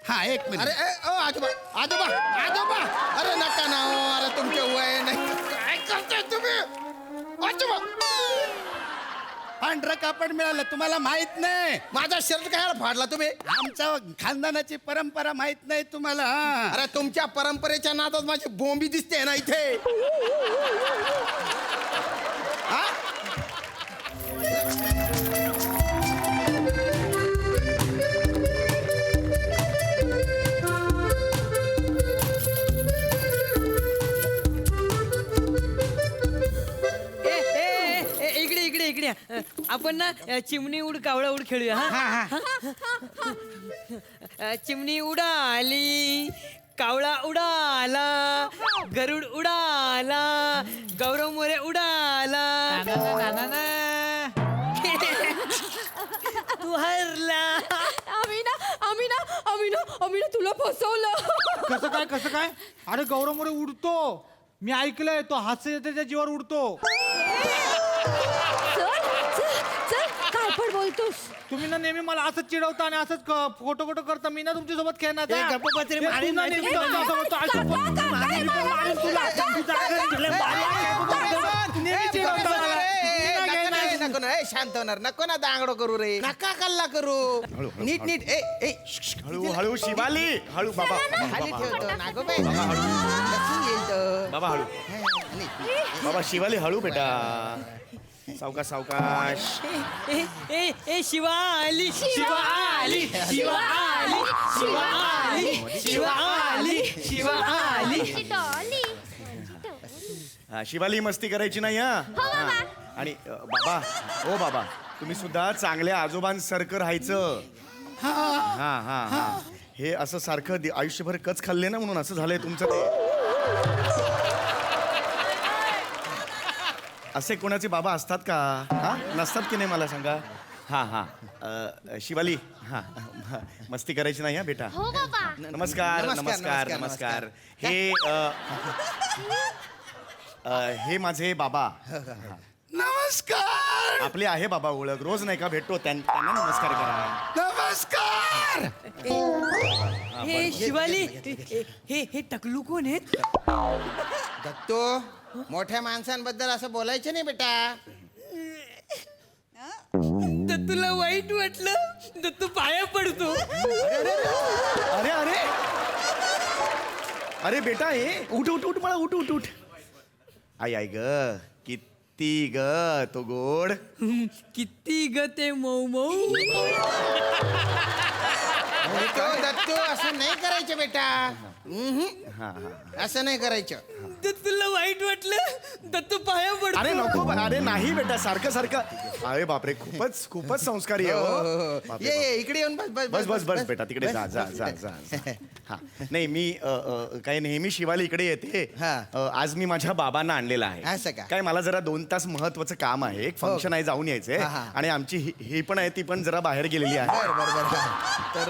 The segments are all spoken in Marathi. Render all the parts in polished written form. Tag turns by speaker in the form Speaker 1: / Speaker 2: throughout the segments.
Speaker 1: हा एक मिनिट.
Speaker 2: अरे ओ आजोबा आजोबा आजोबा अरे नका ना हो, अरे तुमचे वय नाही. काय करताय तुम्ही आजोबा?
Speaker 1: पांढरं कापड मिळालं तुम्हाला माहित नाही.
Speaker 2: माझा शर्ट काय फाडला तुम्ही?
Speaker 1: आमच्या खानदानाची परंपरा माहित नाही तुम्हाला. हा.
Speaker 2: अरे तुमच्या परंपरेच्या नादात माझी बोंबी दिसते ना इथे. हा?
Speaker 3: इकडे आपण ना चिमणी उड कावळा उड खेळूया. हा चिमणी उडाली, कावळा उडाला, गरुड उडाला, गौरव मोरे उडाला, तू हरला.
Speaker 4: आम्ही ना तुला फसवलं.
Speaker 5: कसं काय? अरे गौरव मोरे उडतो. मी ऐकलंय तो हास्य त्याच्या जीवावर उडतो.
Speaker 4: चल काय पण बोलतोस?
Speaker 5: तुम्ही ना नेहमी मला असंच चिडवता आणि असंच फोटो करता. मी ना तुमच्या सोबत खेळणार
Speaker 3: ए, गप्प बस रे, मारीन नाही तुला.
Speaker 2: नको ना शांत होणार. नको ना दांगडो करू रे. नका कल्ला करू. नीट नीट ए ए
Speaker 6: हळू हळू शिवाली हळू बाबा
Speaker 2: खाली ठेवतो नागो बाई. लसूण येईल तर.
Speaker 6: बाबा हळू बाबा शिवाली हळू बेटा. सावकाश सावकाश.
Speaker 3: ए शिवा आली, शिवा आली, शिवा आली, शिवा आली, शिवा आली, शिवा आली.
Speaker 6: हा, शिवाली मस्ती करायची नाही हा. हा. आणि बाबा ओ बाबा तुम्ही सुद्धा चांगल्या आजोबांसारखं राहायचं. हा हा हा हे असं सारखं आयुष्यभर कच खाल्ले ना म्हणून असं झालंय तुमचं ते. असे कोणाचे बाबा असतात का? हा नसतात की नाही मला सांगा. हा हा शिवाली हा मस्ती करायची नाही हा बेटा. नमस्कार नमस्कार नमस्कार. हे हे माझे बाबा.
Speaker 1: नमस्कार.
Speaker 6: आपले आहे बाबा ओळख. रोज नाही का भेटतो त्यांना नमस्कार करा.
Speaker 1: नमस्कार.
Speaker 3: हे शिवाली हे टकलू कोण आहेत?
Speaker 2: दत्तो मोठ्या माणसांबद्दल असं बोलायचं नाही बेटा.
Speaker 3: तर तुला वाईट वाटलं तर तू पाया पडतो.
Speaker 6: अरे अरे अरे बेटा हे उठ उठ उठ मला उठ उठ उठ. आई आई ग किती ग तो गोड.
Speaker 3: किती ग ते मऊ मऊ.
Speaker 2: दत्तो असं नाही करायचं बेटा. असं नाही करायचं.
Speaker 3: तर तुला वाईट वाटलं तर तू पाया पडतो.
Speaker 6: अरे नको अरे नाही बेटा सारखं सारखं. अरे बापरे खूपच संस्कारी आहे हो. बापरे,
Speaker 2: ये
Speaker 6: बाप.
Speaker 2: ये इकडे येऊन बस
Speaker 6: बस बस बस बेटा तिकडे जा जा जा जा जा. हा नाही मी काय नेहमी शिवाली इकडे येते.
Speaker 2: हा.
Speaker 6: आज मी माझ्या बाबांना आणलेला आहे.
Speaker 2: असं का?
Speaker 6: काय मला जरा 2 तास महत्वाचं काम आहे. एक फंक्शन आहे जाऊन यायचंय.
Speaker 2: हा, हा.
Speaker 6: आणि आमची ही पण आहे ती पण जरा बाहेर गेलेली आहे.
Speaker 2: बर
Speaker 6: तर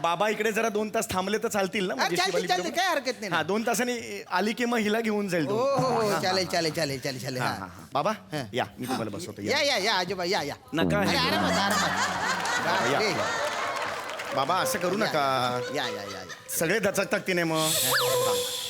Speaker 6: बाबा इकडे जरा 2 तास थांबले तर चालतील ना? म्हणजे शिवाली
Speaker 2: चालते
Speaker 6: बरोबर?
Speaker 2: काय हरकत नाही.
Speaker 6: हा 2 तासांनी आली की मग हिला घेऊन जाईल
Speaker 2: हो
Speaker 6: तो.
Speaker 2: हो हो चालेल चालेल चालेल चालेल चालेल.
Speaker 6: हा,
Speaker 2: हा.
Speaker 6: हा, हा. बाबा या मी तुम्हाला बसवतो
Speaker 2: या या या आजोबा या या.
Speaker 6: नका
Speaker 2: अरे
Speaker 6: हे.
Speaker 2: आरामात आरामात.
Speaker 6: या.
Speaker 2: बापरे.
Speaker 6: बाबा असं करू नका.
Speaker 2: या या या या.
Speaker 6: सगळे दचकतात की नाही मग.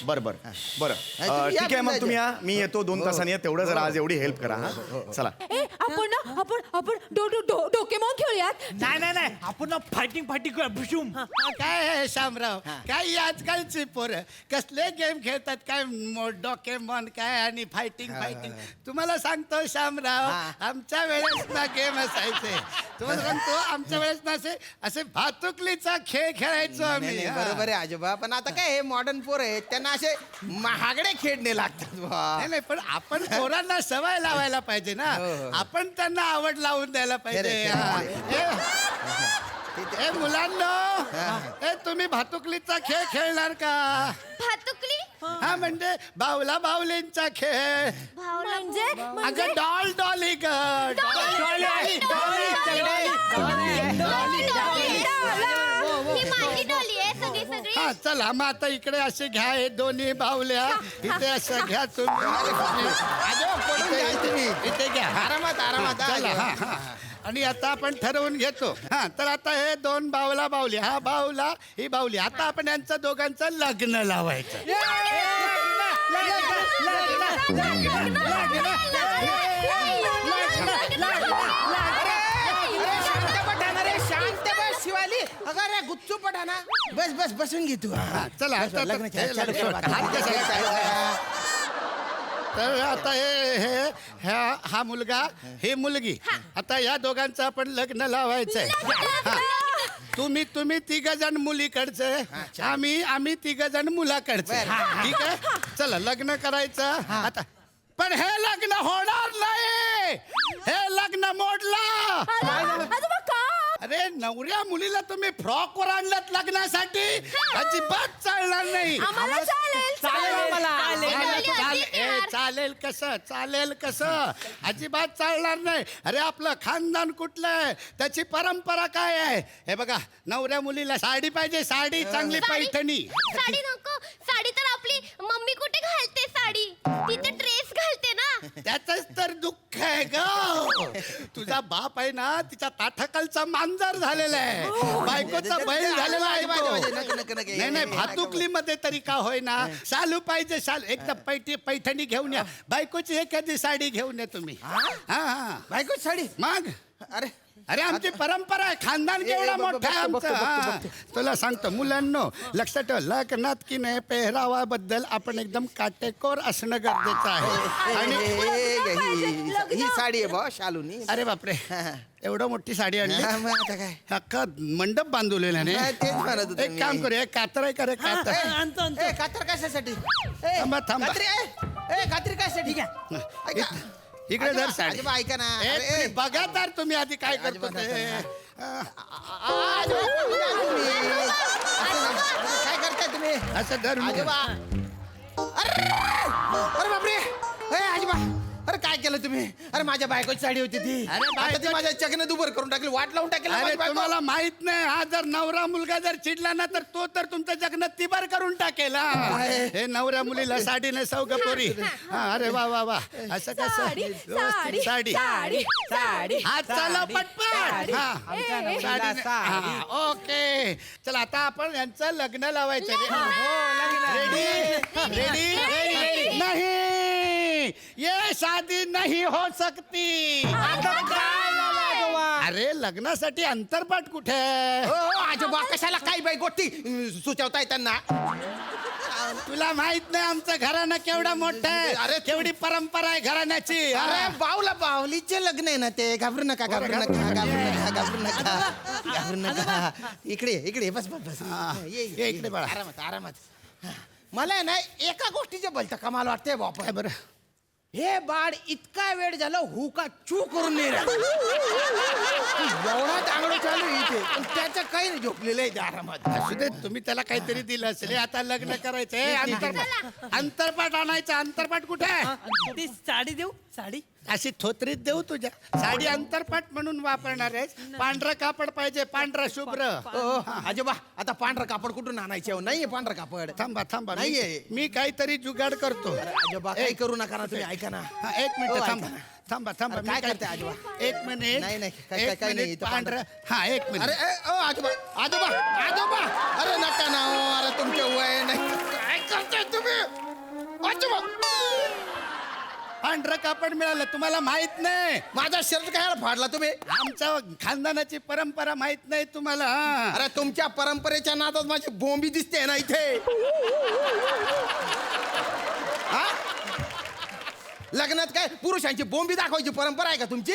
Speaker 6: बरं बरं बरं
Speaker 2: तुम्ही या
Speaker 6: ठीक आहे मग
Speaker 2: बिंदास
Speaker 6: तुम्ही
Speaker 2: या.
Speaker 6: या. मी येतो 2 तासांनी. तेवढं जरा आज एवढी हेल्प करा. हा चला.
Speaker 4: आपण डोकेमॉन खेळूयात.
Speaker 5: नाही आपण ना फायटिंग भुशुम.
Speaker 1: काय आहे शामराव? काय आजकालची पोरं कसले गेम खेळतात काय? डॉकेमॉन काय आणि फायटिंग. तुम्हाला सांगतो शामराव आमच्या वेळेस ना गेम असायचे. तुम्हाला सांगतो आमच्या वेळेस ना असे भातुकलीचा खेळ खेळायचो आम्ही.
Speaker 2: नाही, बरोबर आहे आजोबा. पण आता काय हे मॉडर्न पोर आहेत त्यांना असे महागडे खेळणे लागतात बुवा.
Speaker 1: नाही पण आपण पोरांना सवय लावायला पाहिजे ना. आपण त्यांना आवड लावून द्यायला पाहिजे. ए मुलांनो ए तुम्ही भातुकलीचा खेळ खेळणार का?
Speaker 4: भातुकली
Speaker 1: हा म्हणजे बावला बावलींचा खेळ.
Speaker 4: म्हणजे
Speaker 1: अगं डॉल डॉली ग. हा चला मग आता इकडे असे घ्या. हे दोन्ही बावल्या इथे असं घ्या तुम्ही.
Speaker 2: आजोबा पडून जाल तुम्ही.
Speaker 1: इथे घ्या.
Speaker 2: आरामात आरामात.
Speaker 1: चला, हा, हा. आणि आता आपण ठरवून घेतो. हा तर आता हे 2 बावला बावली, हा बावला ही बावली. आता आपण यांचं दोघांचं लग्न लावायचं.
Speaker 2: शांत बस शिवाली. अगं रे गुच्चू पठाणा, बस बस बसून घे तू.
Speaker 1: हा, चला आता
Speaker 2: लग्न
Speaker 1: हे लग्न सोड. हात कशाला काय? तर आता हा मुलगा ही मुलगी, आता या दोघांचं आपण लग्न लावायचंय. हा. तुम्ही 3 जण मुलीकडचे, आम्ही 3 जण मुलाकडचे. ठीक आहे, चला लग्न करायचं आता. पण हे लग्न होणार नाही, हे लग्न मोडला.
Speaker 4: आजोबा का?
Speaker 1: अरे नवऱ्या मुलीला तुम्ही फ्रॉक वर आणलं लग्नासाठी, अजिबात चालणार नाही.
Speaker 4: आम्हाला चालेल
Speaker 1: चालेल कसं अजिबात चालणार नाही. अरे आपलं खानदान कुठलं आहे, त्याची परंपरा काय आहे? हे बघा, नवऱ्या मुलीला साडी पाहिजे, साडी चांगली पैठणी.
Speaker 7: साडी नको. साडी तर आपली मम्मी कुठे घालते साडी, ती तर ड्रेस घालते ना.
Speaker 1: त्याच तर दुःख आहे ग. तुझा बाप आहे ना, तिच्या ताठाखालचा मांजर झालेला आहे, बायकोचा बैल झालेला आहे तो. नाही भातुकली मध्ये तरी का होईना शालू पाहिजे. शालू एकदम पैठणी घेऊन या. बायकोची एखादी साडी घेऊन या तुम्ही. हा
Speaker 2: बायको साडी.
Speaker 1: मग
Speaker 2: अरे
Speaker 1: अरे आमची परंपरा आहे, खानदान केवढा मोठा आहे आमचं. हा. तुला सांगतो मुलांनो, लक्षात ठेव, लग्नात की नाही पेहरावाबद्दल आपण एकदम काटेकोर असणं गरजेचं आहे.
Speaker 2: आणि ही साडी आहे बा शालूनी.
Speaker 1: अरे बापरे, एवढं मोठी साडी आणली,
Speaker 2: आता काय
Speaker 1: अख्खा मंडप बांधवलेला
Speaker 2: नाही,
Speaker 1: नाही.
Speaker 2: तेच म्हणत होतो
Speaker 1: एक
Speaker 2: मी.
Speaker 1: काम करूया, कातर आहे का रे कातर?
Speaker 3: आणतो आणतो.
Speaker 2: ए कातर कशासाठी?
Speaker 1: थांबा, थांबा.
Speaker 2: कात्री कशासाठी?
Speaker 1: इकडे धर साडी.
Speaker 2: आजोबा ऐका ना.
Speaker 1: ए,
Speaker 2: अरे,
Speaker 1: तुम्ही बघा तर तुम्ही आधी काय करतो
Speaker 2: आजोबा,
Speaker 1: ते.
Speaker 2: काय करताय तुम्ही?
Speaker 1: असं धर
Speaker 2: आजोबा. अरे बापरे. ए आजोबा, अरे काय केलं तुम्ही? अरे माझ्या बायकोची साडी होती ती.
Speaker 1: अरे
Speaker 2: आता ती माझ्या चकने दुबर करून टाकली, वाट लावून टाकली
Speaker 1: अरे
Speaker 2: माझी बायको.
Speaker 1: तुम्हाला माहित नाही, हा जर नवरा मुलगा जर चिडला ना, तर तो तर तुमचं जगन तिबार करून टाकेल. हा. हे नवऱ्या मुलीला साडी नेसव ग पोरी. हा, अरे वा वा वा, असं कसं व्यवस्थित साडी. हात चालव पटपट. हा, साडी ने- हा, ओके. चला आता आपण यांचं लग्न लावायचं. रेडी रेडी नहीं, ये शादी नहीं हो सकती. अरे लग्नासाठी अंतरपाठ कुठे आहे?
Speaker 2: हो हो, आजोबा कशाला काही बाई गोष्टी सुचवताय त्यांना?
Speaker 1: तुला माहित नाही आमचं घराणं केवढं मोठं आहे.
Speaker 2: अरे,
Speaker 1: केवढी परंपरा आहे घराण्याची.
Speaker 2: अरे बावला बावलीचे लग्न आहे ना ते. घाबरू नका, घाबरू नका, घाबरू नका, घाबरू नका, घाबरू नका. इकडे इकडे बस बस बस.
Speaker 1: ये इकडे बाळा.
Speaker 2: आरामात आरामात. मला आहे ना एका गोष्टीचे बोलता कमाल वाटते बाप.
Speaker 1: बरं,
Speaker 2: हे बाळ इतका वेळ झालं हू का चू करून नाही राहिलं. एवढा चांगलं चालू आहे इथे, पण त्याचं काही नाही, झोपलेलं आहे आरामात.
Speaker 1: असू दे, तुम्ही त्याला काहीतरी दिलं असेल. हे आता लग्न करायचंय. अंतरपाठ आणायचं. अंतरपाठ कुठे आहे?
Speaker 3: ती साडी देऊ साडी.
Speaker 1: अशी थोत्रीत देऊ तुझ्या. साडी अंतरपाठ म्हणून वापरणार आहेस. पांढरं कापड पाहिजे, पांढरं शुभ्र.
Speaker 2: आजोबा आता पांढरं कापड कुठून आणायचं? नाहीये पांढरं कापड.
Speaker 1: थांबा थांबा,
Speaker 2: नाहीये.
Speaker 1: मी काहीतरी जुगाड करतो.
Speaker 2: आजोबा काही करू नका ना तुम्ही, ऐका ना.
Speaker 1: हा, एक मिनिट
Speaker 2: हो,
Speaker 1: थांबा
Speaker 2: ऐका ना.
Speaker 1: थांबा थांबा.
Speaker 2: अरे,
Speaker 1: मी
Speaker 2: काय करताय आजोबा?
Speaker 1: एक मिनिट.
Speaker 2: नाही, नाही, काय-
Speaker 1: एक
Speaker 2: काय नाही,
Speaker 1: मिनिट,
Speaker 2: इथं
Speaker 1: पांढरं. हा, एक
Speaker 2: अरे
Speaker 1: मिनिट.
Speaker 2: ओ आजोबा आजोबा आजोबा, अरे नका ना हो, अरे तुमचं वय नाही. काय करताय तुम्ही आजोबा?
Speaker 1: पांढरं कापड मिळालं, तुम्हाला माहित नाही.
Speaker 2: माझा शर्ट काय फाडला तुम्ही?
Speaker 1: आमच्या खानदानाची परंपरा माहित नाही तुम्हाला. हा.
Speaker 2: अरे तुमच्या परंपरेच्या नादात माझी बोंबी दिसते ना इथे. हा? लग्नात काय पुरुषांची बोंबी दाखवायची परंपरा आहे का तुमची?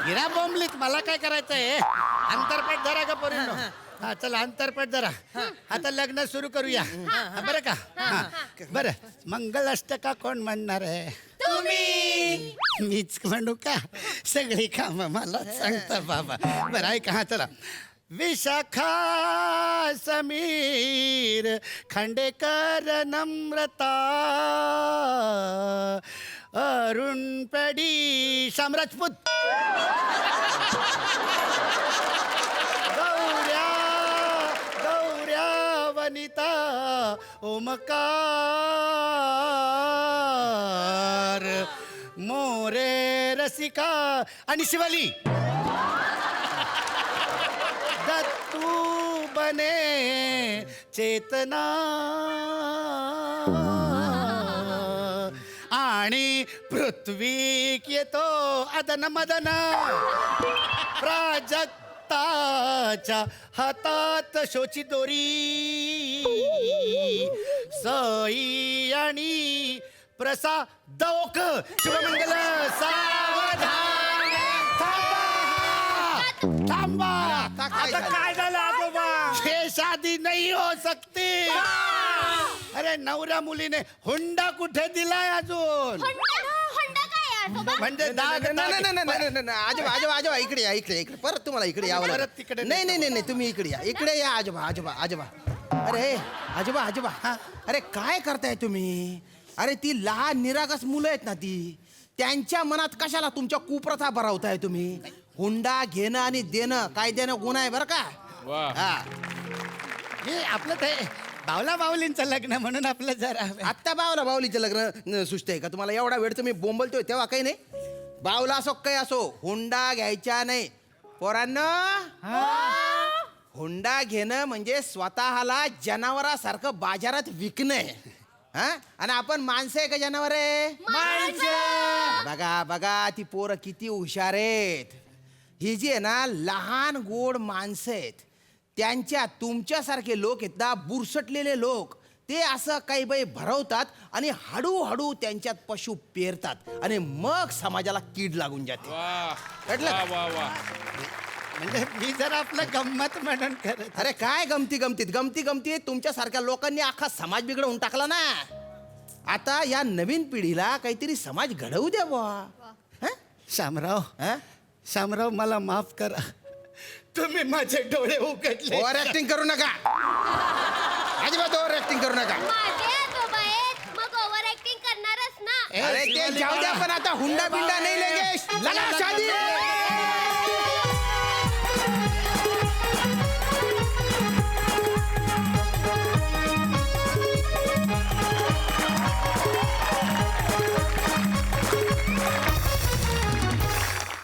Speaker 1: हिरा बोंबलीत मला काय करायचंय? अंतरपाठ धरा का पोरींनो. हा चला अंतरपाठ धरा. आता लग्न सुरू करूया. हा, बरं का? हा. बरं, मंगल अष्टका कोण म्हणणार आहे?
Speaker 7: तुम्ही.
Speaker 1: मीच म्हणू का? सगळी कामं मला सांगता बाबा. बरं ऐका. हा चला. विशाखा समीर खांडेकर नम्रता अरुण पेडी श्याम राजपूत गौऱ्या वनिता ओमकार मोरे रसिका आणि शिवाली. बने चेतना आणि पृथ्वी येतो अदन मदन प्राजक्ताच्या हातात शोची दोरी सई आणि प्रसादोक शुभमंगल सावधान थांबा
Speaker 2: आता काय झालं?
Speaker 6: काय झालं आजोबा
Speaker 1: ये शादी नहीं हो सकती अरे नवऱ्या मुलीने हुंडा कुठे दिलाय अजून
Speaker 7: होंडा काय आहे आजोबा?
Speaker 1: म्हणजे दाग
Speaker 2: नाही आजोबा आजोबा आजोबा इकडे या इकडे इकडे परत तुम्हाला इकडे यावं
Speaker 1: परत
Speaker 2: लागेल.
Speaker 1: तिकडे
Speaker 2: नाही नाही नाही नाही, तुम्ही इकडे या इकडे या आजोबा आजोबा आजोबा अरे आजोबा आजोबा अरे काय करताय तुम्ही अरे ती लहान निरागस मुलं आहेत ना ती त्यांच्या मनात कशाला तुमच्या कुप्रथा भरवताय तुम्ही हुंडा घेणं आणि देणं काय देणं गुन्हा आहे बरं का हा
Speaker 1: हे आपलं ते बावला बावलींचं लग्न म्हणून आपलं जरा
Speaker 2: आत्ता बावला बावलीचं लग्न सुचत आहे का तुम्हाला एवढा वेळ तुम्ही बोंबलतोय तेव्हा काही नाही बावला असो काही असो हुंडा घ्यायचा नाही पोरांनो हुंडा घेणं म्हणजे स्वतःला जनावरासारखं बाजारात विकणं आहे हा आणि आपण माणसं आहे का जनावर आहे बघा बघा ती पोरं किती हुशार आहेत ही जी आहे ना लहान गोड माणसं आहेत त्यांच्या तुमच्यासारखे लोक आहेत ना बुरसटलेले लोक ते असं काही बाई भरवतात आणि हळूहळू त्यांच्यात पशु पेरतात आणि मग समाजाला कीड लागून जाते कळलं का?
Speaker 1: म्हणजे मी जरा आपलं गंमत म्हणून करत
Speaker 2: अरे काय गमती गमतीत तुमच्यासारख्या लोकांनी अख्खा समाज बिघडवून टाकला ना आता या नवीन पिढीला काहीतरी समाज घडवू द्या बुवा
Speaker 1: शामराव
Speaker 2: हं?
Speaker 1: शामराव मला माफ करा तुम्ही माझे डोळे उघडले
Speaker 2: ओव्हर ऍक्टिंग करू नका अजिबात ओव्हर ऍक्टिंग करू नका
Speaker 7: माझे आजोबा आहेत मग ओव्हर ऍक्टिंग करणारच ना
Speaker 2: अरे ते जाऊ द्या पण आता हुंडा बिंडा नाही लेगेश लगा शादी